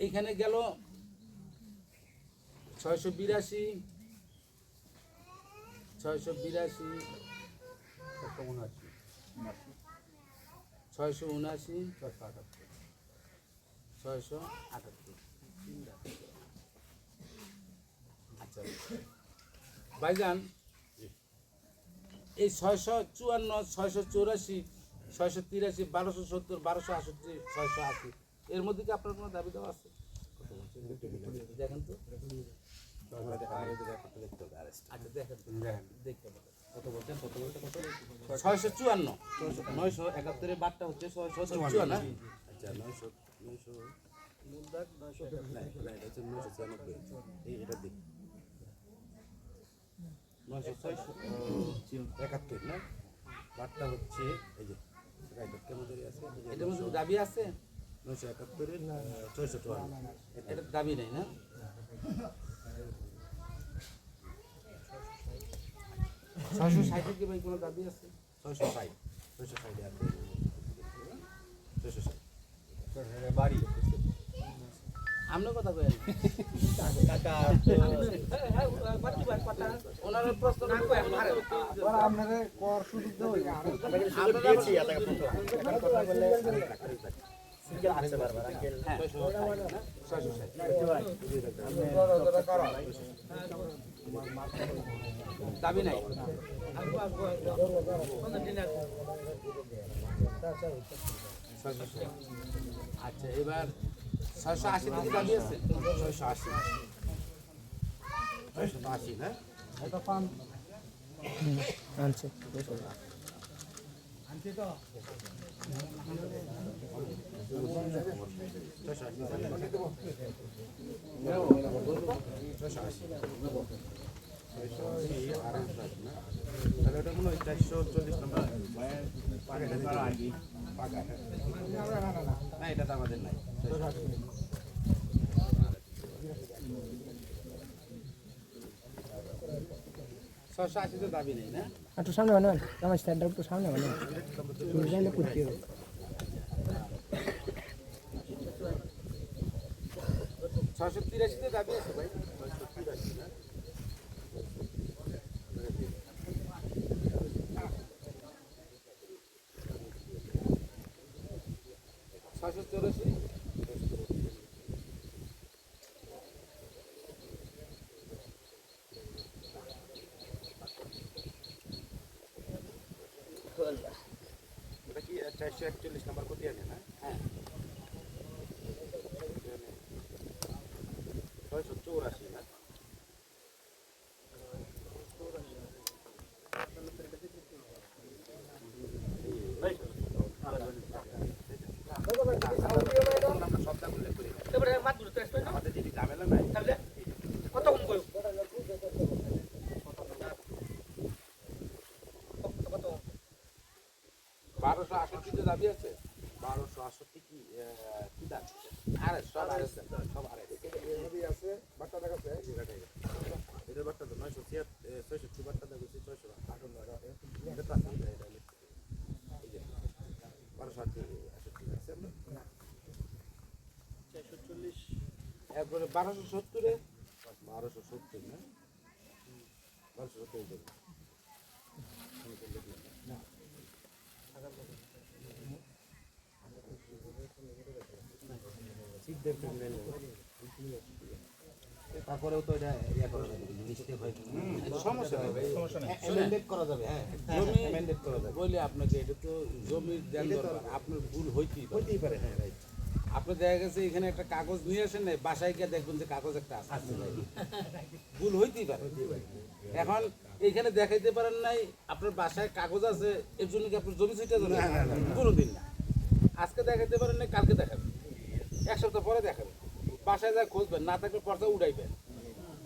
এইখানে গেল 682 682 679 678 আচ্ছা ভাইজান এই 654 684 683 1270 1268 680 এর মধ্যে কি আপনার কোনো দাবি দেওয়া আছে? দেখেন তো আচ্ছা দেখেন দেখতে পাবেন কত বলছেন কত বলতে কত 654 971 বারটা হচ্ছে 654 আচ্ছা 900 মূল দাগ 900 না এটা হচ্ছে 996 এটা দিক 971 না বারটা হচ্ছে এই যে রাইট কেমন ধরে আছে এটার মধ্যে দাবি আছে 971 এর 654 এটা দাবি নাই না 660 কি ভাই কোনো দাবি আছে 660 660 আছে 660 বাড়ি আমরা কথা কই কাকা ওনার প্রশ্ন না কই আপনারে কর সুযোগ দাও আমরা সুযোগ দিয়েছি এত কথা বললে সিঙ্গেল আসতে পারবে আঙ্কেল দাবি নাই আচ্ছা এবার 680 থেকে দাবি আছে 680 না এটা পান আনছে তো তাহলে ওটা মনে হয় 440 নম্বর না এটা তো আমাদের নাই 680 তো দাবি নেই না একটু সামনে বানান আমার স্ট্যান্ডটা একটু সামনে বানান ডিজাইনটা করতে হবে 683 তে দাবি আছে ভাই 684 এটা কি 441 নম্বর কোটি আছে না হ্যাঁ 684 না আমাদের যদি ঝামেলা নাই কত কম কই কত 1268 তে দাবি আছে 1268 কি কি দাম আর সব আর সব আরে এভাবেই আছে বাটা দেখাচ্ছে এটার বাট্টা তো 966 বাট্টা দেখছি 658 এটা তো আছে এটা এই যে 1268 আছে না 440 একবারে 1270 এ 1270 না 1270 তারপরেও তো এটা ইয়া করা যাবে মিস্টেক হয় সমস্যা নেই ভাই অ্যামেন্ডেড করা যাবে হ্যাঁ জমি অ্যামেন্ডেড করা যাবে বলি আপনাকে এটা তো জমির দেন দরকার আপনার ভুল হইতেই পারে হইতেই পারে হ্যাঁ রাইট আপনি দেখা গেছে এখানে একটা কাগজ নিয়ে আসেন না বাসায় গিয়ে দেখবেন যে কাগজ একটা আছে ভুল হইতেই পারে এখন এইখানে দেখাইতে পারেন নাই আপনার বাসায় কাগজ আছে এর জন্য কি আপনার জমি ছুটে যাবে কোনোদিন না আজকে দেখাইতে পারেন নাই কালকে দেখাবেন এক সপ্তাহ পরে দেখাবেন বাসায় যা খুঁজবেন না থাকলে পর্দা উড়াইবেন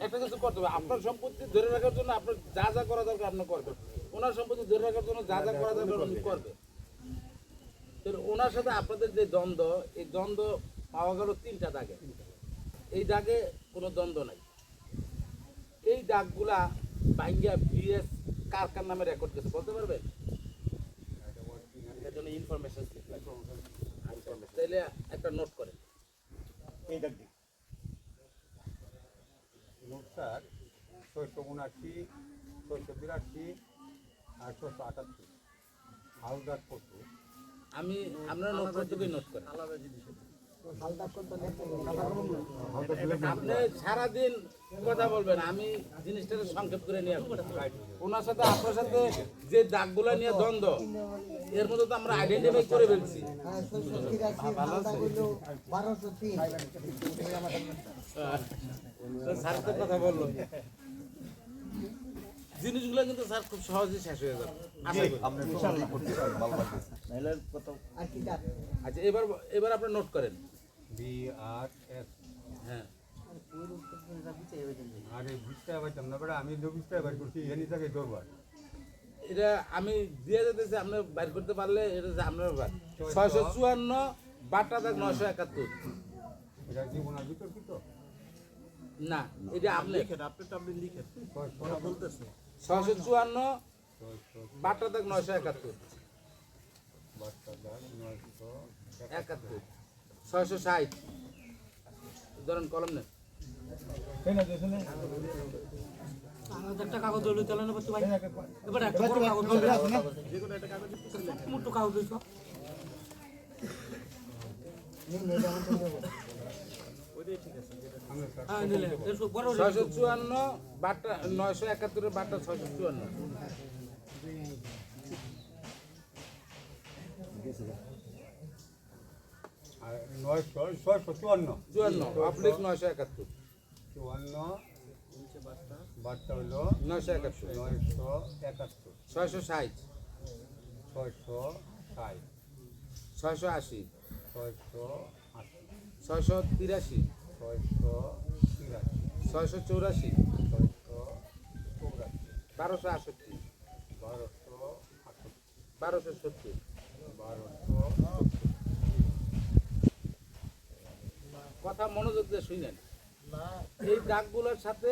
একটা কিছু করতে হবে আপনার সম্পত্তি ধরে রাখার জন্য আপনার যা যা করা দরকার আপনি করবেন ওনার সম্পত্তি ধরে রাখার জন্য যা যা করা দরকার উনি করবে তো ওনার সাথে আপনাদের যে দ্বন্দ্ব এই দ্বন্দ্ব পাওয়া গেল 3টা দাগে এই দাগে কোনো দ্বন্দ্ব নাই এই দাগগুলা ভাঙ্গিয়া বিএস কার কার নামে রেকর্ড করছে বলতে পারবেন এর জন্য ইনফরমেশন তাইলে একটা নোট করেন এই দাগ দিই নোটসার 679, 682 আর 678 হাউদার কত? আমি আপনারা নোট করতে নোট করেন। আপনি সারাদিন কথা বলবেন, আমি জিনিসটা সংক্ষেপ করে নিয়ে আসবো। ওনার সাথে আপনার সাথে যে দাগগুলো নিয়ে দ্বন্দ্ব, এর মধ্যে তো আমরা আইডেন্টিফাই করে ফেলছি। স্যার তো কথা বললো, জিনিসগুলো কিন্তু স্যার খুব সহজেই শেষ হয়ে যাবে আশা করি। আচ্ছা, এবার আপনি নোট করেন। BRS হ্যাঁ, আরে 20 টাকা পাইতাম না বেটা, আমি 20 টাকা পাই করছি এখানে থেকে দরবার। এটা আমি দিয়ে যেতেছি, আপনি বাইর করতে পারলে এটা হচ্ছে আপনার ব্যাপার। 654 বাটা দাগ 971। এটা জীবনের ভিতর কি তো? না, এটা আপনি লিখেন, আপনি লিখেন। 654 বাটা দাগ 971। 71 660 ধরেন, কলম নেন। একটা কাগজ ধরলে চলে না ভাই, এবার একটা বড় কাগজ ধরলে যে কোনো একটা কাগজ মোটো কাগজ ধরছ ওইটাই ঠিক আছে। হ্যাঁ নিলে এসব বড় 654 বাটা 971 বাটা 654 আর 654 54 অবলিক 971 54 বারটা হলো 971 971 660 660 680 680 683 683 684 684 1268 1268 1270 কথা মনোযোগ দিয়ে শুনেন। এই দাগগুলোর সাথে